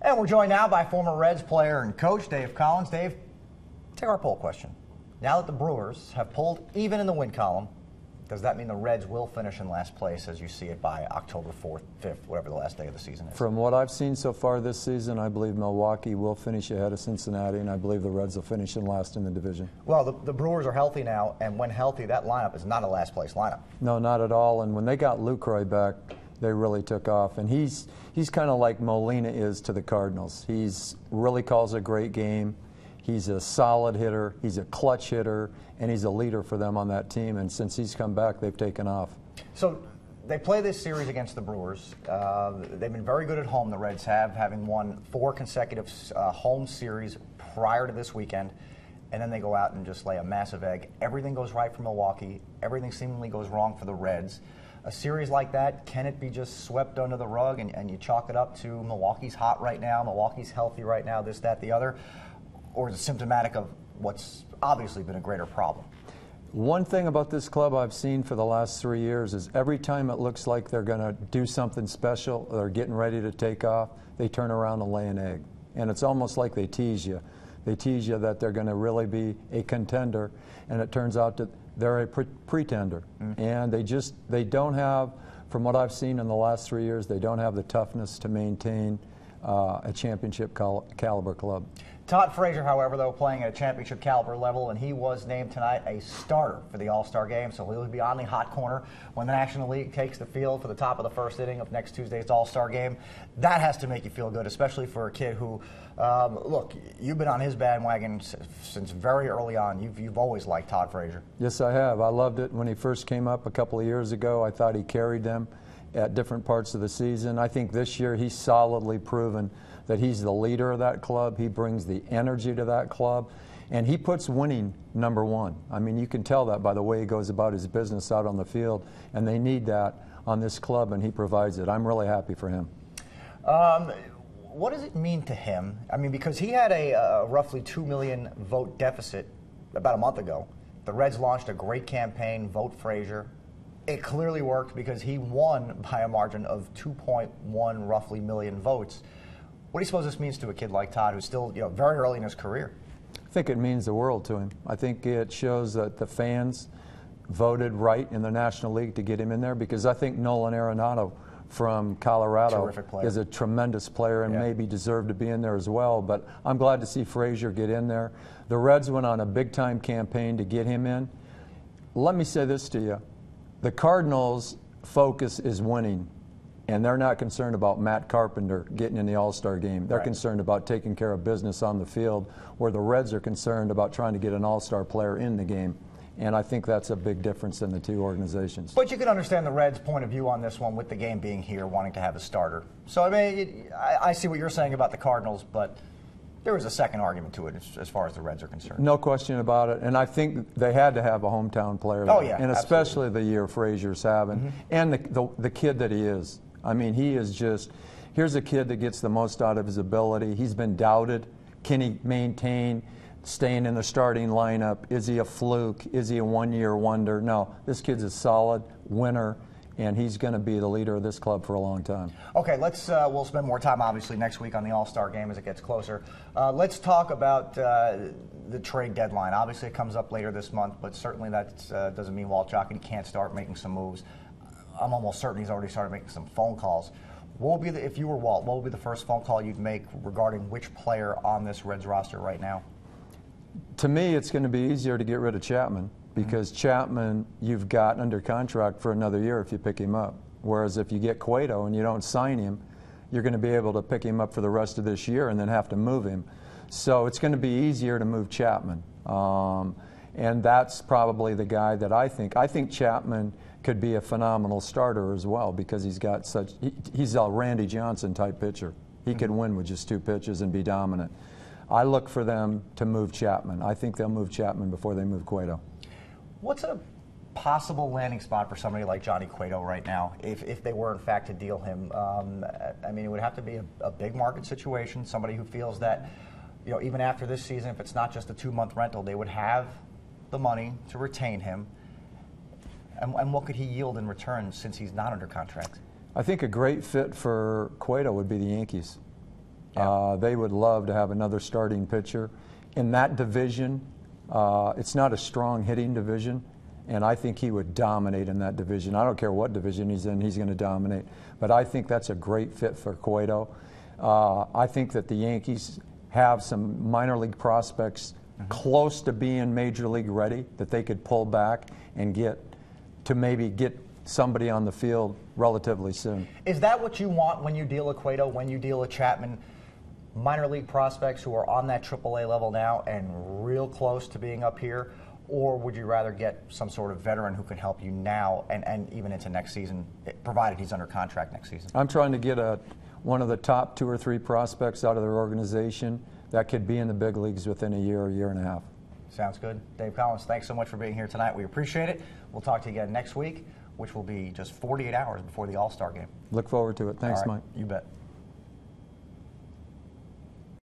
And we're joined now by former Reds player and coach Dave Collins. Dave, take our poll question. Now that the Brewers have pulled even in the win column, does that mean the Reds will finish in last place as you see it by October 4th, 5th, whatever the last day of the season is? From what I've seen so far this season, I believe Milwaukee will finish ahead of Cincinnati, and I believe the Reds will finish in last in the division. Well, the Brewers are healthy now, and when healthy, that lineup is not a last-place lineup. No, not at all. And when they got Lucroy back, they really took off. And he's kind of like Molina is to the Cardinals. He's really calls a great game. He's a solid hitter. He's a clutch hitter, and he's a leader for them on that team. And since he's come back, they've taken off. So they play this series against the Brewers. They've been very good at home, the Reds have, having won 4 consecutive home series prior to this weekend. And then they go out and just lay a massive egg. Everything goes right for Milwaukee. Everything seemingly goes wrong for the Reds. A series like that, can it be just swept under the rug and you chalk it up to Milwaukee's hot right now, Milwaukee's healthy right now, this, that, the other? Or is it symptomatic of what's obviously been a greater problem? One thing about this club I've seen for the last 3 years is every time it looks like they're going to do something special, they're getting ready to take off, they turn around and lay an egg. And it's almost like they tease you. They tease you that they're going to really be a contender, and it turns out that they're a pretender. And they don't have, from what I've seen in the last 3 years, they don't have the toughness to maintain a championship caliber club. Todd Frazier, however, though, playing at a championship caliber level, and he was named tonight a starter for the All-Star game, so he'll be on the hot corner when the National League takes the field for the top of the first inning of next Tuesday's All-Star game. That has to make you feel good, especially for a kid who, look, you've been on his bandwagon since very early on. You've always liked Todd Frazier. Yes, I have. I loved it when he first came up a couple of years ago. I thought he carried them at different parts of the season. I think this year he's solidly proven that he's the leader of that club. He brings the energy to that club, and he puts winning number one. I mean, you can tell that by the way he goes about his business out on the field, and they need that on this club, and he provides it. I'm really happy for him. What does it mean to him? I mean, because he had a roughly 2 million vote deficit about a month ago. The Reds launched a great campaign, Vote Frazier. It clearly worked because he won by a margin of 2.1 roughly million votes. What do you suppose this means to a kid like Todd, who's still very early in his career? I think it means the world to him. I think it shows that the fans voted right in the National League to get him in there, because I think Nolan Arenado from Colorado is a tremendous player and maybe deserved to be in there as well. But I'm glad to see Frazier get in there. The Reds went on a big-time campaign to get him in. Let me say this to you. The Cardinals' focus is winning, and they're not concerned about Matt Carpenter getting in the All-Star game. They're concerned about taking care of business on the field, where the Reds are concerned about trying to get an All-Star player in the game. And I think that's a big difference in the two organizations. But you can understand the Reds' point of view on this one with the game being here, wanting to have a starter. So, I mean, I see what you're saying about the Cardinals, but there was a second argument to it as far as the Reds are concerned. No question about it. And I think they had to have a hometown player there. Oh, yeah, and especially the year Frazier's having. And the kid that he is. I mean, he is just, here's a kid that gets the most out of his ability. He's been doubted. Can he maintain staying in the starting lineup? Is he a fluke? Is he a one-year wonder? No, this kid's a solid winner, and he's going to be the leader of this club for a long time. Okay, we'll spend more time, obviously, next week on the All-Star game as it gets closer. Let's talk about the trade deadline. Obviously, it comes up later this month, but certainly that doesn't mean Walt Jocketty can't start making some moves. I'm almost certain he's already started making some phone calls. What would be if you were Walt, what would be the first phone call you'd make regarding which player on this Reds roster right now? To me, it's going to be easier to get rid of Chapman, because Chapman you've got under contract for another year if you pick him up. Whereas if you get Cueto and you don't sign him, you're going to be able to pick him up for the rest of this year and then have to move him. So it's going to be easier to move Chapman. And that's probably the guy that I think Chapman could be a phenomenal starter as well, because he's got he's a Randy Johnson type pitcher. He could win with just 2 pitches and be dominant. I look for them to move Chapman. I think they'll move Chapman before they move Cueto. What's a possible landing spot for somebody like Johnny Cueto right now, if they were in fact to deal him? I mean, it would have to be a big market situation, somebody who feels that, even after this season, if it's not just a 2-month rental, they would have the money to retain him. And what could he yield in return since he's not under contract? I think a great fit for Cueto would be the Yankees. Yeah. They would love to have another starting pitcher. In that division, it's not a strong hitting division, and I think he would dominate in that division. I don't care what division he's in, he's going to dominate. But I think that's a great fit for Cueto. I think that the Yankees have some minor league prospects close to being major league ready that they could pull back and maybe get somebody on the field relatively soon. Is that what you want when you deal with Cueto, when you deal with Chapman? Minor league prospects who are on that AAA level now and real close to being up here? Or would you rather get some sort of veteran who can help you now and even into next season, provided he's under contract next season? I'm trying to get one of the top 2 or 3 prospects out of their organization that could be in the big leagues within a year and a half. Sounds good. Dave Collins, thanks so much for being here tonight. We appreciate it. We'll talk to you again next week, which will be just 48 hours before the All-Star game. Look forward to it. Thanks, All right. Mike. You bet.